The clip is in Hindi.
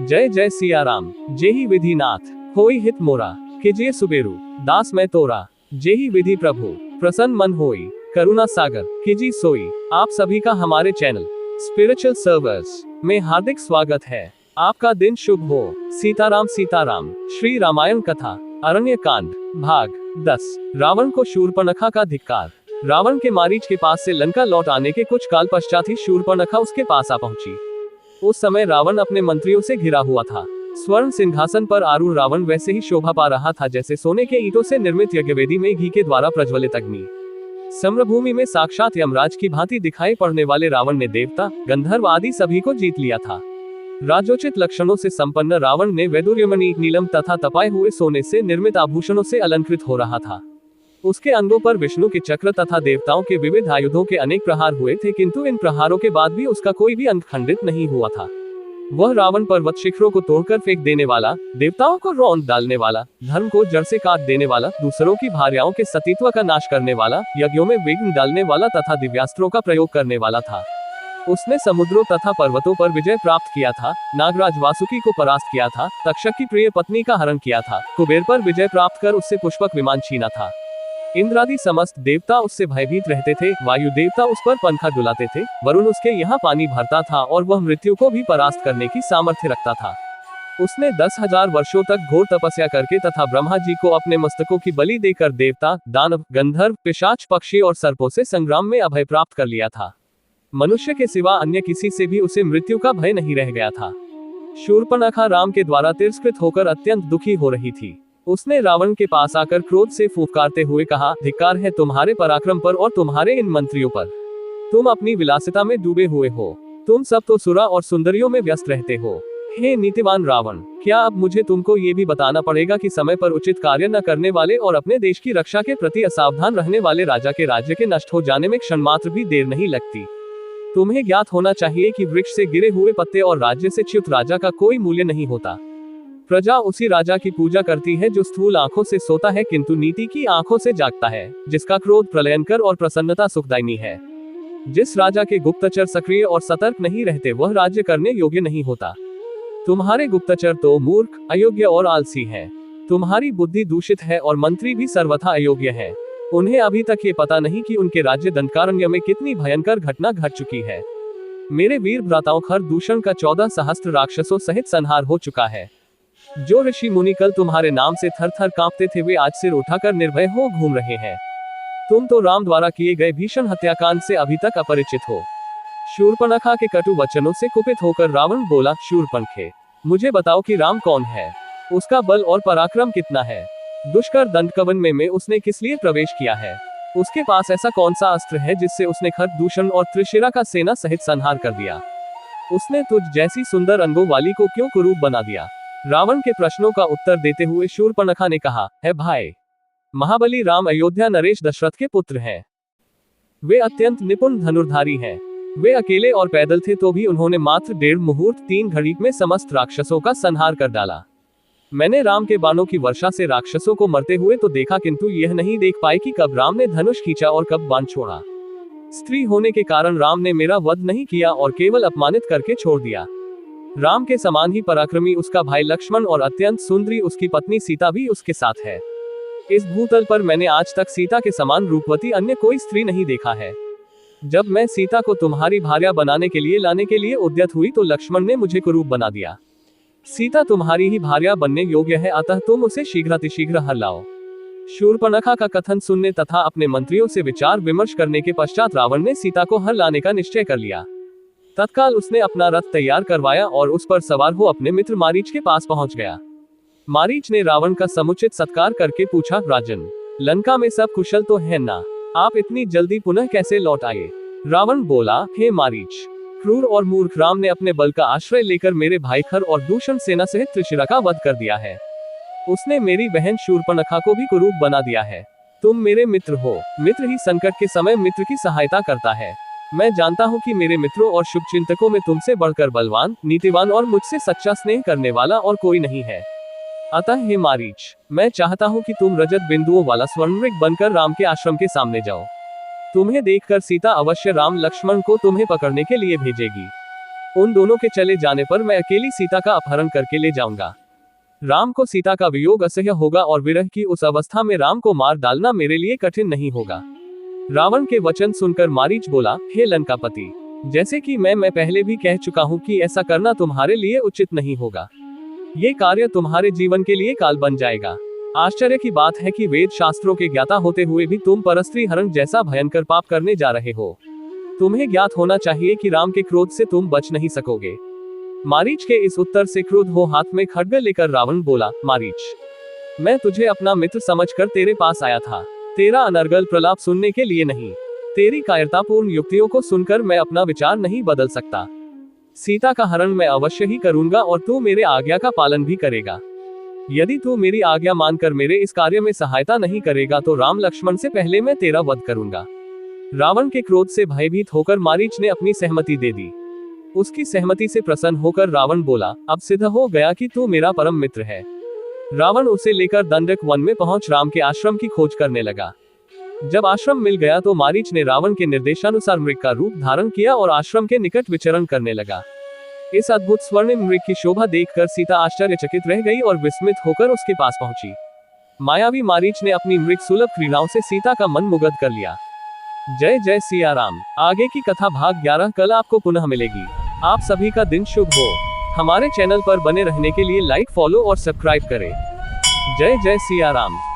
जय जय सिया राम, जेहि विधि नाथ, होई हित मोरा, कीजिए सुबेरु, दास मैं तोरा, जेहि विधि प्रभु, प्रसन्न मन होई, करुणा सागर, कीजिए सोई। आप सभी का हमारे चैनल स्पिरिचुअल सर्वर्स में हार्दिक स्वागत है। आपका दिन शुभ हो। सीताराम सीताराम। श्री रामायण कथा अरण्य कांड भाग 10। रावण को शूर्पणखा का धिक्कार। रावण के मारीच के पास से लंका लौट आने के कुछ काल पश्चात ही शूर्पणखा उसके पास आ पहुंची। उस समय रावण अपने मंत्रियों से घिरा हुआ था। स्वर्ण सिंहासन पर आरूढ़ रावण वैसे ही शोभा पा रहा था जैसे सोने के ईंटों से निर्मित यज्ञवेदी में घी के द्वारा प्रज्वलित अग्नि। सम्रभूमि में साक्षात यमराज की भांति दिखाई पड़ने वाले रावण ने देवता, गंधर्व आदि सभी को जीत लिया था। राजोचित लक्षणों से संपन्न रावण ने वैदुर्यमणि, नीलम तथा तपाए हुए सोने से निर्मित आभूषणों से अलंकृत हो रहा था। उसके अंगों पर विष्णु के चक्र तथा देवताओं के विविध आयुधों के अनेक प्रहार हुए थे, किंतु इन प्रहारों के बाद भी उसका कोई भी अंग खंडित नहीं हुआ था। वह रावण पर्वत शिखरों को तोड़कर फेंक देने वाला, देवताओं को रौंद डालने वाला, धर्म को जड़ से काट देने वाला, दूसरों की भार्याओं के सतीत्व का नाश करने वाला, यज्ञों में विघ्न डालने वाला तथा दिव्यास्त्रों का प्रयोग करने वाला था। उसने समुद्रों तथा पर्वतों पर विजय प्राप्त किया था, नागराज वासुकी को परास्त किया था, तक्षक की प्रिय पत्नी का हरण किया था, कुबेर पर विजय प्राप्त कर उससे पुष्पक विमान छीना था। इंद्रादि समस्त देवता उससे भयभीत रहते थे, वायु देवता उस पर पंखा डुलाते थे, वरुण उसके यहाँ पानी भरता था और वह मृत्यु को भी परास्त करने की सामर्थ्य रखता था। उसने 10,000 वर्षों तक घोर तपस्या करके तथा ब्रह्मा जी को अपने मस्तकों की बलि देकर देवता, दानव, गंधर्व, पिशाच, पक्षी और सर्पों से संग्राम में अभय प्राप्त कर लिया था। मनुष्य के सिवा अन्य किसी से भी उसे मृत्यु का भय नहीं रह गया था। शूर्पणखा राम के द्वारा तिरस्कृत होकर अत्यंत दुखी हो रही थी। उसने रावण के पास आकर क्रोध से फुफकारते हुए कहा, धिक्कार है तुम्हारे पराक्रम पर और तुम्हारे इन मंत्रियों पर। तुम अपनी विलासिता में डूबे हुए हो। तुम सब तो सुरा और सुंदरियों में व्यस्त रहते हो। हे नीतिवान रावण, क्या अब मुझे तुमको ये भी बताना पड़ेगा कि समय पर उचित कार्य न करने वाले और अपने देश की रक्षा के प्रति असावधान रहने वाले राजा के राज्य के नष्ट हो जाने में क्षण मात्र भी देर नहीं लगती। तुम्हें ज्ञात होना चाहिए कि वृक्ष से गिरे हुए पत्ते और राज्य से च्युत राजा का कोई मूल्य नहीं होता। प्रजा उसी राजा की पूजा करती है जो स्थूल आंखों से सोता है किंतु नीति की आंखों से जागता है, जिसका क्रोध प्रलयंकर और प्रसन्नता सुखदायिनी है। जिस राजा के गुप्तचर सक्रिय और सतर्क नहीं रहते वह राज्य करने योग्य नहीं होता। तुम्हारे गुप्तचर तो मूर्ख, अयोग्य और आलसी हैं। तुम्हारी बुद्धि दूषित है और मंत्री भी सर्वथा अयोग्य है। उन्हें अभी तक ये पता नहीं कि उनके राज्य दंडकारण्य में कितनी भयंकर घटना घट चुकी है। मेरे वीर भ्राताओं, खर दूषण का 14 सहस्त्र राक्षसों सहित संहार हो चुका है। जो ऋषि मुनि कल तुम्हारे नाम से थर थर कांपते थे वे आज सिर उठाकर निर्भय हो घूम रहे हैं। तुम तो राम द्वारा किए गए भीषण हत्याकांड से अभी तक अपरिचित हो। शूर्पणखा के कटु वचनों से कुपित होकर रावण बोला, शूर्पणखे, मुझे बताओ कि राम कौन है, उसका बल और पराक्रम कितना है, दुष्कर दंडकवन में उसने किस लिए प्रवेश किया है, उसके पास ऐसा कौन सा अस्त्र है जिससे उसने खर दूषण और त्रिशिरा का सेना सहित संहार कर दिया। उसने तुझ जैसी सुंदर अंगों वाली को क्यों कुरूप बना दिया। रावण के प्रश्नों का उत्तर देते हुए शूर्पणखा ने कहा, है भाई, महाबली राम अयोध्या नरेश दशरथ के पुत्र हैं। वे अत्यंत निपुण धनुर्धारी हैं। वे अकेले और पैदल थे तो भी उन्होंने मात्र 1.5 मुहूर्त 3 घड़ी में समस्त राक्षसों का संहार कर डाला। मैंने राम के बाणों की वर्षा से राक्षसों को मरते हुए तो देखा, किंतु यह नहीं देख पाए कि कब राम ने धनुष खींचा और कब बाण छोड़ा। स्त्री होने के कारण राम ने मेरा वध नहीं किया और केवल अपमानित करके छोड़ दिया। राम के समान ही पराक्रमी उसका भाई लक्ष्मण और अत्यंत सुंदरी उसकी पत्नी सीता भी उसके साथ है। इस भूतल पर मैंने आज तक सीता के समान रूपवती अन्य कोई स्त्री नहीं देखा है। जब मैं सीता को तुम्हारी भार्या बनाने के लिए लाने के लिए उद्यत हुई तो लक्ष्मण ने मुझे कुरूप बना दिया। सीता तुम्हारी ही भार्या बनने योग्य है, अतः तुम उसे शीघ्रातिशीघ्र हर लाओ। शूर्पणखा का कथन सुनने तथा अपने मंत्रियों से विचार विमर्श करने के पश्चात रावण ने सीता को हर लाने का निश्चय कर लिया। तत्काल उसने अपना रथ तैयार करवाया और उस पर सवार हो अपने मित्र मारीच के पास पहुंच गया। मारीच ने रावण का समुचित सत्कार करके पूछा, राजन, लंका में सब कुशल तो है ना? आप इतनी जल्दी पुनः कैसे लौट आए? रावण बोला, हे मारीच, क्रूर और मूर्ख राम ने अपने बल का आश्रय लेकर मेरे भाई खर और दूषण सेना सहित त्रिशिरा का वध कर दिया है। उसने मेरी बहन शूर्पणखा को भी कुरूप बना दिया है। तुम मेरे मित्र हो। मित्र ही संकट के समय मित्र की सहायता करता है। मैं जानता हूँ कि मेरे मित्रों और शुभचिंतकों में तुमसे बढ़कर बलवान, नीतिवान और मुझसे सच्चा स्नेह करने वाला और कोई नहीं है। अतः हे मारीच, मैं चाहता हूँ कि तुम रजत बिंदुओं वाला स्वर्णमृग बनकर राम के आश्रम के सामने जाओ। तुम्हें देखकर सीता अवश्य राम लक्ष्मण को तुम्हें पकड़ने के लिए भेजेगी। उन दोनों के चले जाने पर मैं अकेली सीता का अपहरण करके ले जाऊंगा। राम को सीता का वियोग असह्य होगा और विरह की उस अवस्था में राम को मार डालना मेरे लिए कठिन नहीं होगा। रावण के वचन सुनकर मारीच बोला, हे लंकापति, जैसे कि मैं पहले भी कह चुका हूँ कि ऐसा करना तुम्हारे लिए उचित नहीं होगा। ये कार्य तुम्हारे जीवन के लिए काल बन जाएगा। आश्चर्य की बात है कि वेद शास्त्रों के ज्ञाता होते हुए भी तुम परस्त्री हरण जैसा भयंकर पाप करने जा रहे हो। तुम्हें ज्ञात होना चाहिए कि राम के क्रोध से तुम बच नहीं सकोगे। मारीच के इस उत्तर से क्रुद्ध हो हाथ में खड्ग लेकर रावण बोला, मारीच, मैं तुझे अपना मित्र समझकर तेरे पास आया था, तेरा अनर्गल प्रलाप सुनने के लिए नहीं। तेरी कायरतापूर्ण युक्तियों को सुनकर मैं अपना विचार नहीं बदल सकता। सीता का हरण मैं अवश्य ही करूंगा और तू मेरे आज्ञा का पालन भी करेगा। यदि तू मेरी आज्ञा मानकर मेरे इस कार्य में सहायता नहीं करेगा तो राम लक्ष्मण से पहले मैं तेरा वध करूंगा। रावण के क्रोध से भयभीत होकर मारीच ने अपनी सहमति दे दी। उसकी सहमति से प्रसन्न होकर रावण बोला, अब सिद्ध हो गया कि तू मेरा परम मित्र है। रावण उसे लेकर दंडक वन में पहुंच राम के आश्रम की खोज करने लगा। जब आश्रम मिल गया तो मारीच ने रावण के निर्देशानुसार मृग का रूप धारण किया और आश्रम के निकट विचरण करने लगा। इस अद्भुत स्वर्णिम मृग की शोभा देखकर सीता आश्चर्यचकित रह गई और विस्मित होकर उसके पास पहुंची। मायावी मारीच ने अपनी मृग सुलभ क्रीड़ाओं से सीता का मन मुग्ध कर लिया। जय जय सिया राम। आगे की कथा भाग 11 कल आपको पुनः मिलेगी। आप सभी का दिन शुभ हो। हमारे चैनल पर बने रहने के लिए लाइक, फॉलो और सब्सक्राइब करें। जय जय सिया राम।